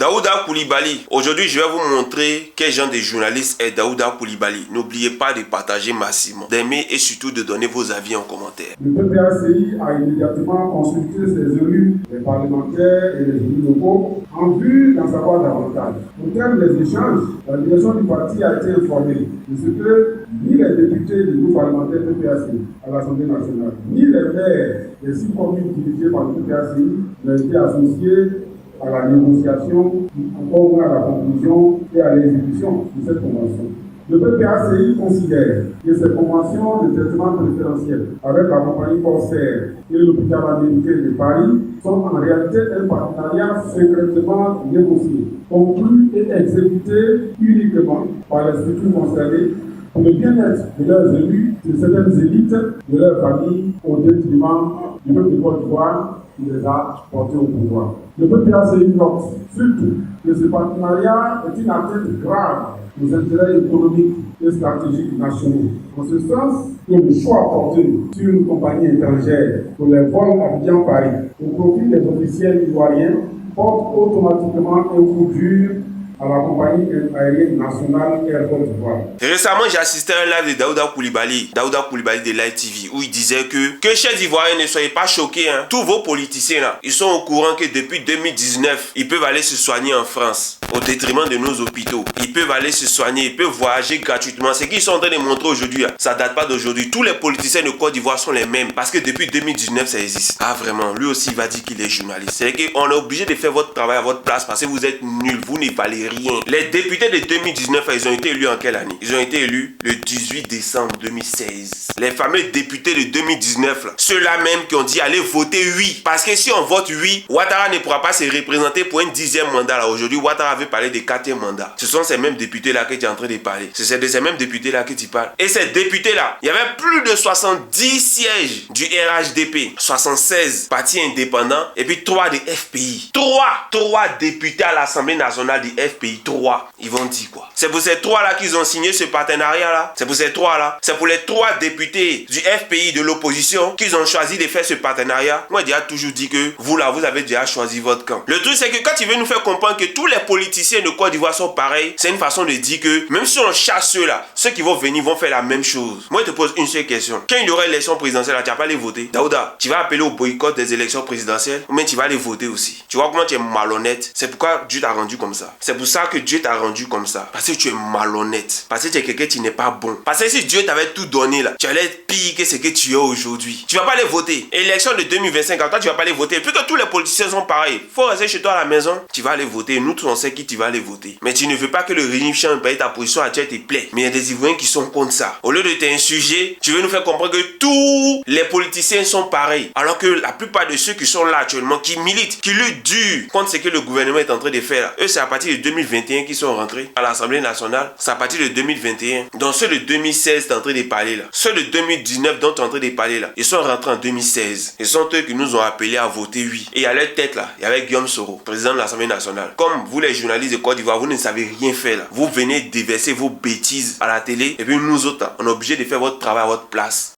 Daouda Coulibaly. Aujourd'hui, je vais vous montrer quel genre de journaliste est Daouda Coulibaly. N'oubliez pas de partager massivement, d'aimer et surtout de donner vos avis en commentaire. Le PPACI a immédiatement consulté ses élus, les parlementaires et les élus locaux, en vue d'en savoir davantage. Au terme des échanges, la direction du parti a été informée de ce que ni les députés du groupe parlementaire PPACI à l'Assemblée nationale, ni les maires des 6 communes dirigées par le PPACI n'ont été associés à la négociation, encore moins à la conclusion et à l'exécution de cette convention. Le PPACI considère que ces conventions de traitement préférentiel avec la compagnie Corsair et l'hôpital américain de Paris sont en réalité un partenariat secrètement négocié, conclu et exécuté uniquement par les structures concernées pour le bien-être de leurs élus, de certaines élites, de leurs familles, au détriment du peuple de Côte d'Ivoire qui les a portés au pouvoir. Le PPACI note surtout que ce partenariat est une atteinte grave aux intérêts économiques et stratégiques nationaux. En ce sens, que le choix porté sur une compagnie étrangère pour les vols Abidjan-Paris au profit des officiels ivoiriens porte automatiquement un coup dur à la compagnie aérienne nationale Air Côte d'Ivoire. Récemment, j'ai assisté à un live de Daouda Coulibaly de Live TV, où il disait que chers Ivoiriens, ne soyez pas choqués, hein. Tous vos politiciens là, ils sont au courant que depuis 2019, ils peuvent aller se soigner en France, au détriment de nos hôpitaux. Ils peuvent aller se soigner, ils peuvent voyager gratuitement. Ce qu'ils sont en train de montrer aujourd'hui, ça date pas d'aujourd'hui. Tous les politiciens de Côte d'Ivoire sont les mêmes, parce que depuis 2019, ça existe. Ah vraiment, lui aussi il va dire qu'il est journaliste. C'est qu'on est obligé de faire votre travail à votre place, parce que vous êtes nuls, vous ne valez rien. Les députés de 2019, ils ont été élus en quelle année? Ils ont été élus le 18 décembre 2016. Les fameux députés de 2019, ceux-là même qui ont dit allez voter oui. Parce que si on vote oui, Ouattara ne pourra pas se représenter pour un 10e mandat. Là aujourd'hui, Ouattara veut parler de 4e mandat. Ce sont ces mêmes députés-là que tu es en train de parler. C'est de ces mêmes députés-là que tu parles. Et ces députés-là, il y avait plus de 70 sièges du RHDP, 76 partis indépendants et puis 3 des FPI. 3 députés à l'Assemblée nationale du FPI. 3, ils vont dire quoi? C'est pour ces 3 là qu'ils ont signé ce partenariat là. C'est pour ces 3 là. C'est pour les 3 députés du FPI de l'opposition qu'ils ont choisi de faire ce partenariat. Moi, j'ai toujours dit que vous là, vous avez déjà choisi votre camp. Le truc, c'est que quand tu veux nous faire comprendre que tous les politiciens de Côte d'Ivoire sont pareils, c'est une façon de dire que même si on chasse ceux-là, ceux qui vont venir vont faire la même chose. Moi, je te pose une seule question. Quand il y aura l'élection présidentielle, tu vas pas aller voter. Daouda, tu vas appeler au boycott des élections présidentielles ou même tu vas aller voter aussi. Tu vois comment tu es malhonnête. C'est pourquoi Dieu t'a rendu comme ça. C'est pour ça que Dieu t'a rendu comme ça. Parce que tu es malhonnête. Parce que tu es quelqu'un qui n'est pas bon. Parce que si Dieu t'avait tout donné là, tu allais être pire que ce que tu es aujourd'hui. Tu vas pas aller voter. Élection de 2025, quand toi tu vas pas aller voter. Puis que tous les politiciens sont pareils. Faut rester chez toi à la maison. Tu vas aller voter. Nous tous on sait qui tu vas aller voter. Mais tu ne veux pas que le régime change ta position actuelle te plaît. Mais il y a des Ivoiriens qui sont contre ça. Au lieu de t'insurger, tu veux nous faire comprendre que tous les politiciens sont pareils. Alors que la plupart de ceux qui sont là actuellement, qui militent, qui luttent dur contre ce que le gouvernement est en train de faire là, eux c'est à partir de 2021 qu'ils sont rentrés à l'Assemblée nationale. C'est à partir de 2021. Donc ceux de 2016 t'es en train de parler là. Ceux de 2019 dont tu es en train de parler là, ils sont rentrés en 2016. Ils sont eux qui nous ont appelés à voter oui. Et à leur tête là, il y avait Guillaume Soro, président de l'Assemblée nationale. Comme vous les journalistes de Côte d'Ivoire, vous ne savez rien faire là. Vous venez déverser vos bêtises à la télé et puis nous autres là, on est obligé de faire votre travail à votre place.